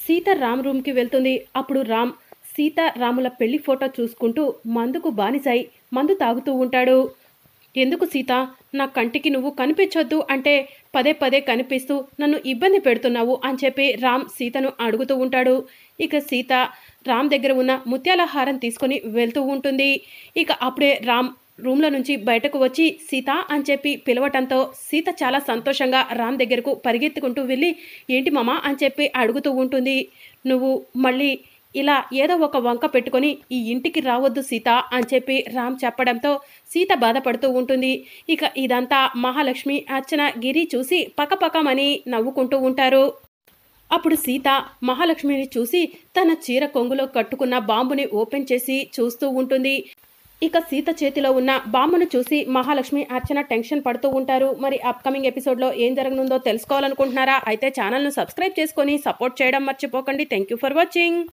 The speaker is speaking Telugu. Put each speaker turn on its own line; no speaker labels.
సీత రామ్ రూమ్కి వెళ్తుంది. అప్పుడు రామ్ సీత రాముల పెళ్లి ఫోటో చూసుకుంటూ మందుకు బానిసై మందు తాగుతూ ఉంటాడు. ఎందుకు సీత, నా కంటికి నువ్వు కనిపించొద్దు అంటే పదే పదే కనిపిస్తూ నన్ను ఇబ్బంది పెడుతున్నావు అని చెప్పి రామ్ సీతను అడుగుతూ ఉంటాడు. ఇక సీత రామ్ దగ్గర ఉన్న ముత్యాల హారం తీసుకొని వెళ్తూ ఉంటుంది. ఇక అప్పుడే రామ్ రూమ్లో నుంచి బయటకు వచ్చి సీత అని చెప్పి పిలవటంతో సీత చాలా సంతోషంగా రామ్ దగ్గరకు పరిగెత్తుకుంటూ వెళ్ళి ఏంటి మామ అని చెప్పి అడుగుతూ ఉంటుంది. నువ్వు మళ్ళీ ఇలా ఏదో ఒక వంక పెట్టుకొని ఈ ఇంటికి రావద్దు సీత అని చెప్పి రామ్ చెప్పడంతో సీత బాధపడుతూ ఉంటుంది. ఇక ఇదంతా మహాలక్ష్మి, అర్చన, గిరి చూసి పకపకమని నవ్వుకుంటూ ఉంటారు. అప్పుడు సీత మహాలక్ష్మిని చూసి తన చీర కొంగులో కట్టుకున్న బాంబుని ఓపెన్ చేసి చూస్తూ ఉంటుంది. ఇక సీత చేతిలో ఉన్న బాంబును చూసి మహాలక్ష్మి, అర్చన టెన్షన్ పడుతూ ఉంటారు. మరి అప్కమింగ్ ఎపిసోడ్లో ఏం జరగనుందో తెలుసుకోవాలనుకుంటున్నారా? అయితే ఛానల్ను సబ్స్క్రైబ్ చేసుకొని సపోర్ట్ చేయడం మర్చిపోకండి. Thank you for watching.